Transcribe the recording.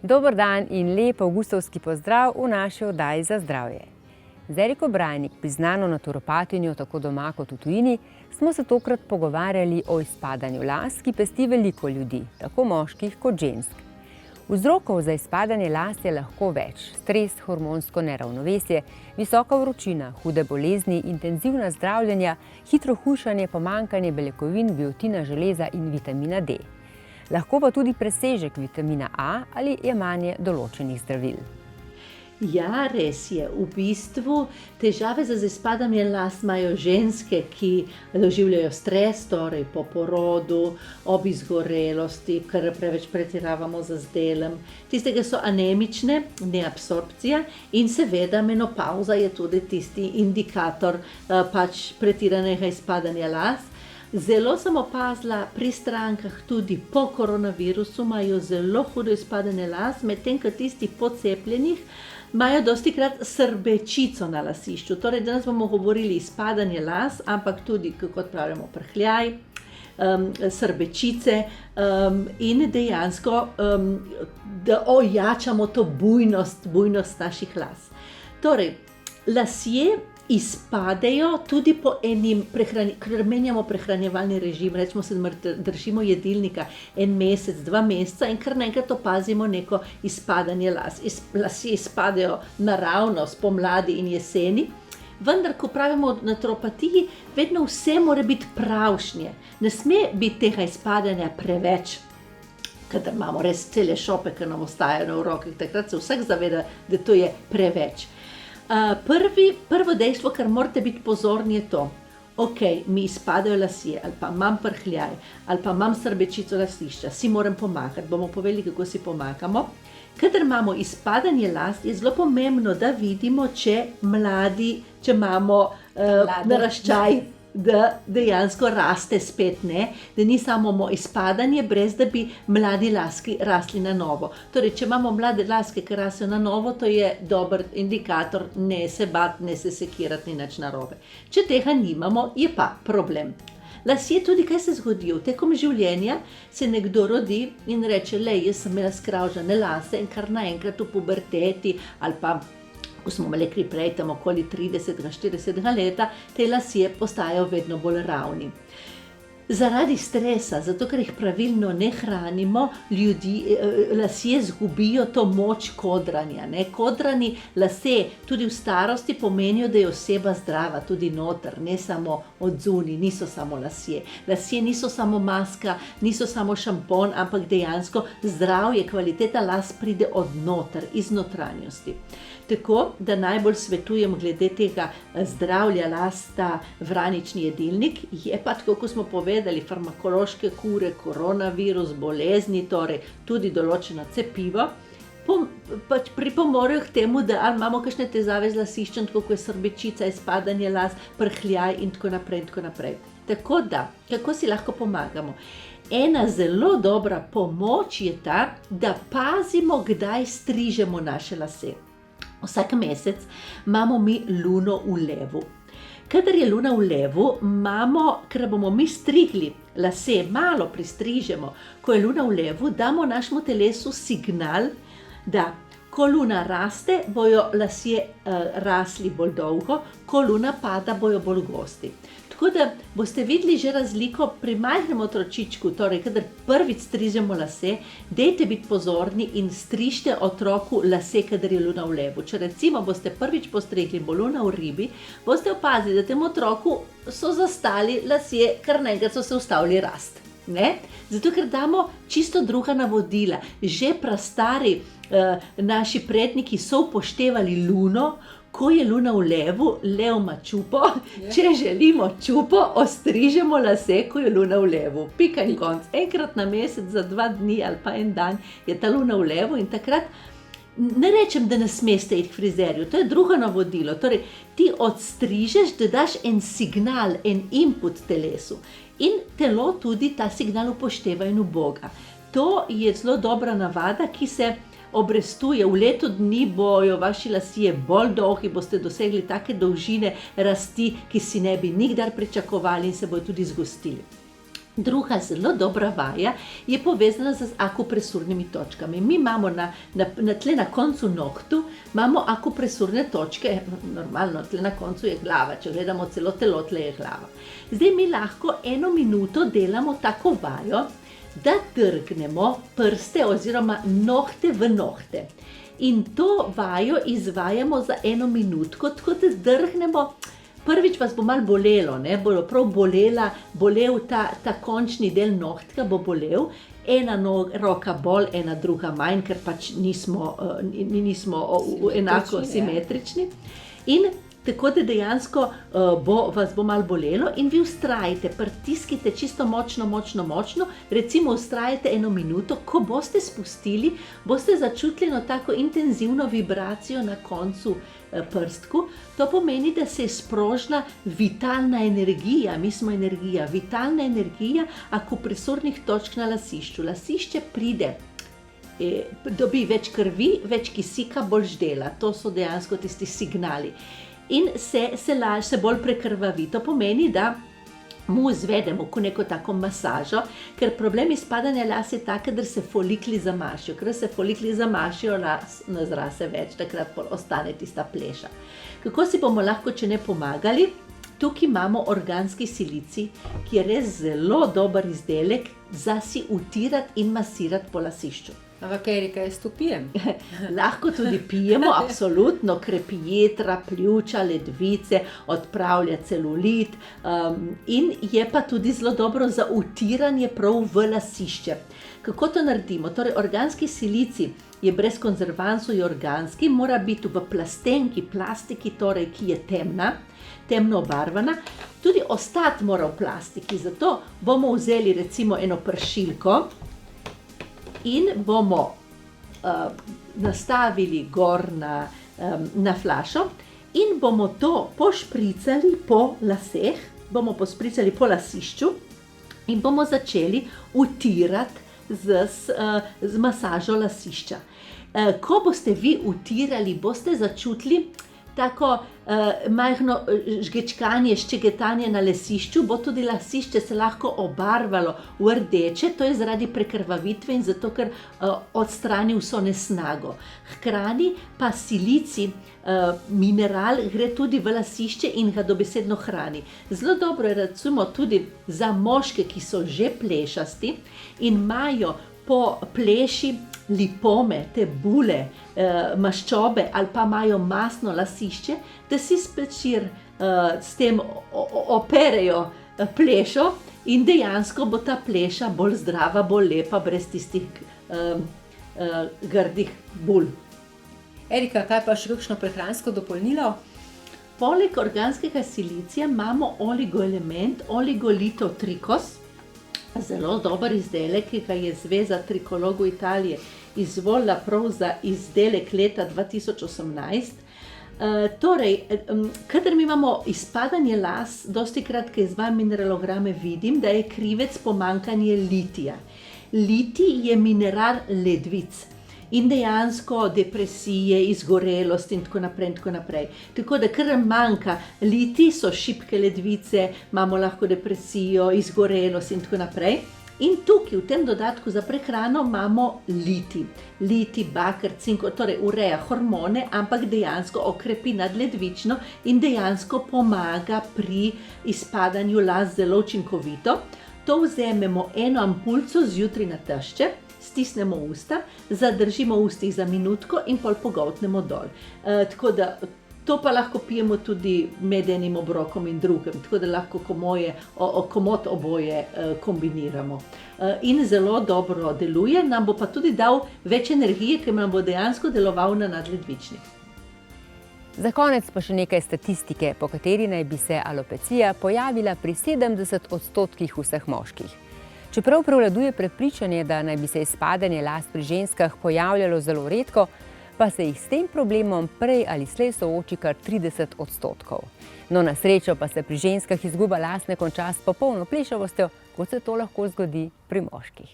Dober dan in lep avgustovski pozdrav v naši oddaji za zdravje. Z Eriko Brajnik, priznano naturopatinjo tako doma kot v tujini, smo se tokrat pogovarjali o izpadanju las, ki pesti veliko ljudi, tako moških kot žensk. Vzrokov za izpadanje las je lahko več: stres, hormonsko neravnovesje, visoka vročina, hude bolezni, intenzivna zdravljenja, hitro hujšanje, pomanjkanje beljakovin, biotina, železa in vitamina D. Lahko pa tudi presežek vitamina A ali jemanje določenih zdravil. Ja, res je. V bistvu težave z izpadanjem las imajo ženske, ki doživljajo stres, torej po porodu, ob izgorelosti, ker preveč pretiravamo z delom. Tiste, ki so anemične, neabsorpcija, in seveda menopavza je tudi tisti indikator pretiranega izpadanja las. Zelo sem opazila pri strankah tudi po koronavirusu imajo zelo hudo izpadanje las, medtem ko tisti po cepljenih imajo dostikrat srbečico na lasišču. Torej, danes bomo govorili izpadanje las, ampak tudi, kot pravimo, prhljaj, srbečice in dejansko, da ojačamo to bujnost naših las. Torej, lasje izpadejo tudi po enim ker menjamo prehranjevalni režim, recimo se držimo jedilnika en mesec, 2 meseca in kar naenkrat opazimo neko izpadanje las. Lasje izpadejo naravno spomladi in jeseni, vendar, ko pravimo v naturopatiji, vedno vse mora biti pravšnje. Ne sme biti tega izpadanja preveč, kadar imamo res cele šope, ki nam ostajajo v rokah, takrat se vsak zaveda, da to je preveč. Prvo dejstvo, kar morate biti pozorni, je to: ok, mi izpadajo lasje, ali pa imam prhljaj, ali pa imam srbečico lasišča, si moram pomagati, bomo povedali, kako si pomagamo. Kadar imamo izpadanje las, je zelo pomembno, da vidimo, če imamo naraščaj, da dejansko raste spet, da ni samo izpadanje, brez da bi mladi laski rasli na novo. Torej, če imamo mlade laske, ki rastejo na novo, to je dober indikator, ne se bati, ne se sekirati, ni nič narobe. Če tega nimamo, je pa problem. Lasje tudi, kaj se zgodijo? Tekom življenja se nekdo rodi in reče: lej, jaz sem imela skravžane lase, in kar naenkrat v puberteti ali pa ko smo rekli prej, tam okoli 30-40 leta, te lasje postajajo vedno bolj ravni. Zaradi stresa, zato ker jih pravilno ne hranimo, lasje zgubijo to moč kodranja. Kodrani lasje tudi v starosti pomenijo, da je oseba zdrava, tudi noter, ne samo odzunaj, niso samo lasje. Lasje niso samo maska, niso samo šampon, ampak dejansko zdravje, kvaliteta las pride od noter, iz notranjosti. Tako da najbolj svetujem glede tega zdravlja las ta vranični jedilnik. Je pa, tako kot smo povedali, farmakološke kure, koronavirus, bolezni, torej tudi določeno cepivo, pripomorejo k temu, da ali imamo kakšne težave z lasiščem, tako kot je srbečica, izpadanje las, prhljaj in tako naprej in tako naprej. Tako da, kako si lahko pomagamo? Ena zelo dobra pomoč je ta, da pazimo, kdaj strižemo naše lase. Vsak mesec imamo mi luno v levu. Kadar je luna v levu, ker bomo mi strigli lase, malo pristrižemo, ko je luna v levu, damo našemu telesu signal, da ko luna raste, bojo lasje rasli bolj dolgo, ko luna pada, bojo bolj gosti. Tako da boste videli že razliko pri majhnem otročičku, torej, kadar prvič strižemo lase, dajte biti pozorni in strižte otroku lase, kadar je luna v levu. Če recimo boste prvič postregli, bo luna v ribi, boste opazili, da temu otroku so zastali lasje, kar naenkrat so se ustavili rast. Zato, ker damo čisto druga navodila. Že prastari naši predniki so upoštevali luno. Ko je luna v levu, lev ima čupo, če želimo čupo, ostrižemo lase, ko je luna v levu. Pika in konc. Enkrat na mesec, za 2 dni ali pa en dan je ta luna v levu in takrat ne rečem, da ne smeste iti k frizerju, to je drugo navodilo. Torej, ti odstrižeš, da daš en signal, en input telesu in telo tudi ta signal upošteva in uboga. To je zelo dobra navada, ki se obrestuje. V letu dni bojo vaši lasje bolj dolgi, boste dosegli take dolžine rasti, ki si ne bi nikdar pričakovali in se bojo tudi zgostili. Druga zelo dobra vaja je povezana z akupresurnimi točkami. Mi imamo tle na koncu nohtu imamo akupresurne točke, normalno, tle na koncu je glava, če gledamo celo telo, tle je glava. Zdaj mi lahko 1 minuto delamo tako vajo, da trgnemo prste oziroma nohte v nohte. In to vajo izvajamo za 1 minutko, tako da drgnemo. Prvič vas bo malo bolelo, bo prav bolel ta končni del nohtka bo bolel. Ena roka bolj, ena druga manj, ker pač nismo enako simetrični. In tako da dejansko vas bo malo bolelo in vi vztrajite, pritiskite čisto močno, recimo vztrajite 1 minuto, ko boste spustili, boste začutili eno tako intenzivno vibracijo na koncu prstku. To pomeni, da se je sprožila vitalna energija, mi smo energija, vitalna energija akupresurnih točk na lasišču. Lasišče pride, dobi več krvi, več kisika, bolj ždela. To so dejansko tisti signali. In se bolj prekrvavi. To pomeni, da mu izvedemo neko tako masažo, ker problem izpadanja las je tak, da se folikli zamašijo. Ker se folikli zamašijo, las ne zrase več, takrat ostane tista pleša. Kako si bomo lahko, če ne pomagali? Tukaj imamo organski silicij, ki je res zelo dober izdelek za si utirati in masirati po lasišču. Ampak Erika, jaz to pijem. Lahko tudi pijemo, absolutno, krepi jetra, pljuča, ledvice, odpravlja celulit in je pa tudi zelo dobro za utiranje prav v lasišče. Kako to naredimo? Torej, organski silicij je brez konzervansov, je organski, mora biti v plastenki, plastiki, torej, ki je temno obarvana. Tudi ostati mora v plastiki, zato bomo vzeli recimo eno pršilko, in bomo nastavili gor na flašo in bomo to pošpricali po laseh, bomo pospricali po lasišču in bomo začeli utirati z masažo lasišča. Ko boste vi utirali, boste začutili tako majhno žgečkanje, ščegetanje na lasišču, bo tudi lasišče se lahko obarvalo v rdeče, to je zaradi prekrvavitve in zato, ker odstrani vso nesnago. Hkrati pa silicij, mineral, gre tudi v lasišče in ga dobesedno hrani. Zelo dobro je recimo tudi za moške, ki so že plešasti in imajo po pleši lipome, te bule, maščobe ali pa imajo mastno lasišče, da si spečir s tem operejo plešo in dejansko bo ta pleša bolj zdrava, bolj lepa, brez tistih grdih bul. Erika, kaj pa še kakšno prehransko dopolnilo? Poleg organskega silicija imamo oligoelement, oligolitotrikos, zelo dober izdelek, ki ga je Zveza trikologov Italije izvolila prav za izdelek leta 2018. Torej, kadar mi imamo izpadanje las, dostikrat, ko izvajam mineralograme, vidim, da je krivec pomanjkanje litija. Litij je mineral ledvic. In dejansko depresije, izgorelost in tako naprej. Tako da, ker manjka litij, so šibke ledvice, imamo lahko depresijo, izgorelost in tako naprej. In tukaj v tem dodatku za prehrano imamo litij. Litij, baker, cink, torej ureja hormone, ampak dejansko okrepi nadledvično in dejansko pomaga pri izpadanju las zelo učinkovito. To vzamemo 1 ampulco zjutraj na tešče, stisnemo usta, zadržimo v ustih za minutko in pol pogoltnemo dol. Tako da to pa lahko pijemo tudi med enim obrokom in drugim, tako da lahko komot oboje kombiniramo. In zelo dobro deluje, nam bo pa tudi dal več energije, ker nam bo dejansko deloval na nadledvični. Za konec pa še nekaj statistike, po kateri naj bi se alopecija pojavila pri 70% vseh moških. Čeprav prevladuje prepričanje, da naj bi se izpadanje las pri ženskah pojavljalo zelo redko, pa se jih s tem problemom prej ali slej sooči kar 30%. No, na srečo pa se pri ženskah izguba las ne konča s popolno plešavostjo, kot se to lahko zgodi pri moških.